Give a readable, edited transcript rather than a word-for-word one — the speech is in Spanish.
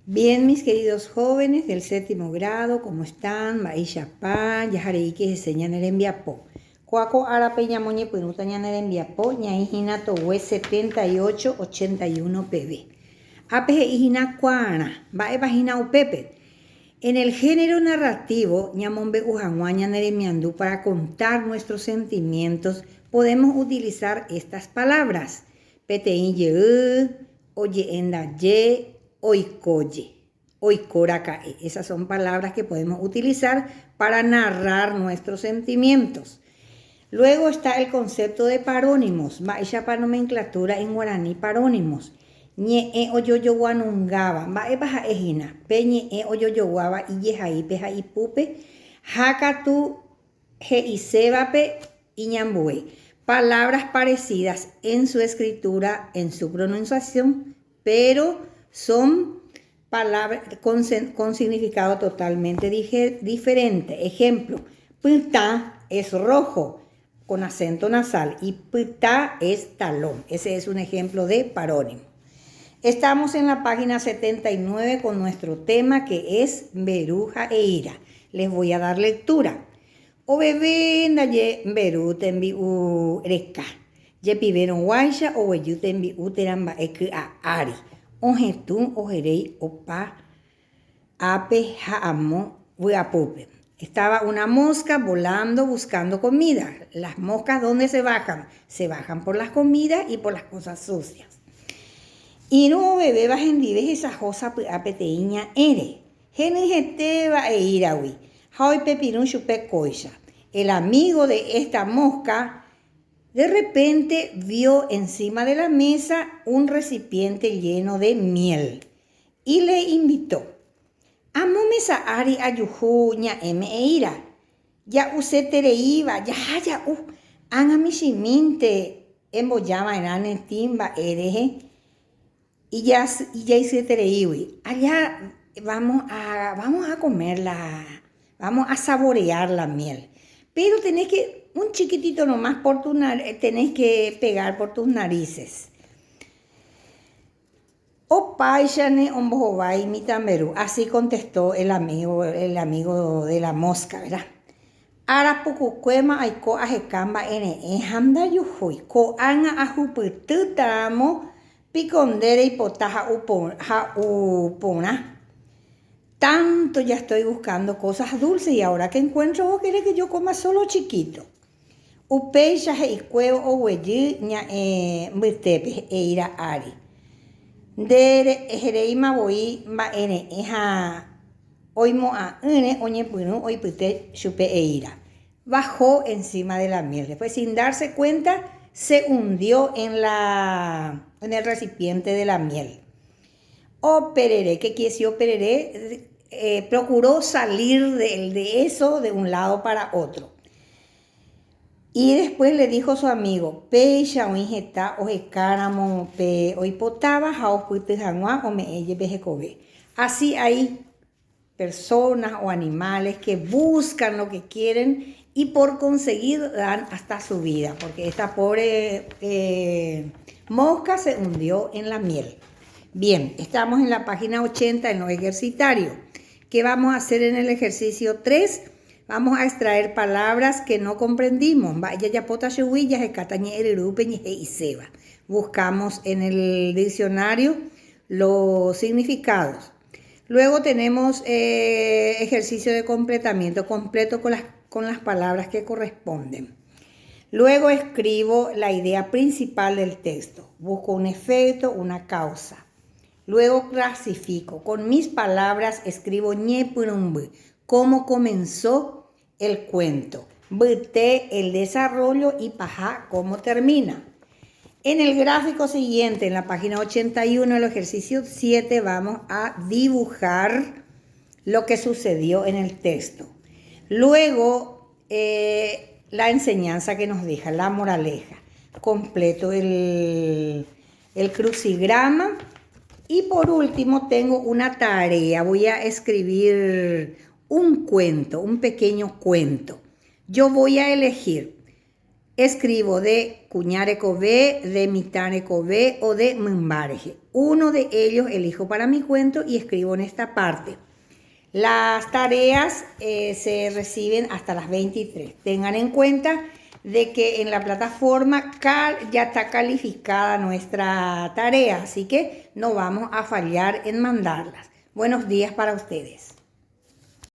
Bien, mis queridos jóvenes del séptimo grado, ¿cómo están? Maishapán, Yajareiki enseñan el enviapo. Cuaco Arapeña Moñe Punutañan el enviapo, Ñaijina Towe 7881 PB. Apeje Ijina Cuana, Bae Bajina Upepe. En el género narrativo, Ñamombe Ujanguaña Neremiandú, para contar nuestros sentimientos, podemos utilizar estas palabras. Petein ye, oye enda ye, oikoye, oikorakae. Esas son palabras que podemos utilizar para narrar nuestros sentimientos. Luego está el concepto de parónimos. Maisha para nomenclatura en guaraní parónimos. Ñe oyoyo guanungaba, va baja ejina, peñe oyoyo guaba y yehai peja y pupe, hakatu he y sebape y ñambue. Palabras parecidas en su escritura, en su pronunciación, pero son palabras con significado totalmente diferente. Ejemplo, pita es rojo con acento nasal y pita es talón. Ese es un ejemplo de parónimo. Estamos en la página 79 con nuestro tema que es Beruja e Ira. Les voy a dar lectura. O bebé naye beru tembi u reka. Ye piberon guaisha o weyu tembi u teramba eku a ari. Ojetun ojerei opa ape haamo vuapupe. Estaba una mosca volando buscando comida. Las moscas, ¿dónde se bajan? Se bajan por las comidas y por las cosas sucias. Y no bebé bajendives esa cosa apeteiña ere. Genijete e irawi. Hoy pepirun chupe coisa. El amigo de esta mosca de repente vio encima de la mesa un recipiente lleno de miel y le invitó. Amo mesa ari ayuju ña eme e ira. Ya usted tereiva, ya angamishiminte emboyama en timba ereje. Y ya hice tereiwi. Allá vamos a comerla, vamos a saborear la miel. Pero tenés que, un chiquitito nomás por tu tenés que pegar por tus narices. O paishane ombohobai mitamberu. Así contestó el amigo de la mosca, ¿verdad? Ara pukukuema aiko ajekamba ene hamda yuhui. Ko anga ajupututamo picondere y potaja upona. Tanto ya estoy buscando cosas dulces y ahora que encuentro vos querés que yo coma solo chiquito. Upeisha y cuevo o hueyi ña mitepe e ira ari. Dere ejereima voy ma ene eja oimo a ene oñepunu oipute chupe e ira. Bajó encima de la miel. Después sin darse cuenta se hundió en el recipiente de la miel. O pereré, ¿qué quiere decir o pereré? Procuró salir de eso de un lado para otro. Y después le dijo a su amigo, Peisha o injeta o jecáramo pe o hipotaba jaos puitejanua o me elle bejecobe. Así hay personas o animales que buscan lo que quieren y por conseguir dan hasta su vida, porque esta pobre mosca se hundió en la miel. Bien, estamos en la página 80 en los ejercitarios. ¿Qué vamos a hacer en el ejercicio 3? Vamos a extraer palabras que no comprendimos. Buscamos en el diccionario los significados. Luego tenemos ejercicio de completamiento completo con las palabras que corresponden. Luego escribo la idea principal del texto. Busco un efecto, una causa. Luego clasifico. Con mis palabras escribo ñepurumbu, cómo comenzó el cuento. Bute, el desarrollo y pajá, cómo termina. En el gráfico siguiente, en la página 81, el ejercicio 7, vamos a dibujar lo que sucedió en el texto. Luego, la enseñanza que nos deja, la moraleja. Completo el crucigrama. Y por último, tengo una tarea. Voy a escribir un cuento, un pequeño cuento. Yo voy a elegir escribo de Cuñarecové, de Mitarecové o de Mumbareje. Uno de ellos elijo para mi cuento y escribo en esta parte. Las tareas se reciben hasta las 23. Tengan en cuenta de que en la plataforma ya está calificada nuestra tarea, así que no vamos a fallar en mandarlas. Buenos días para ustedes.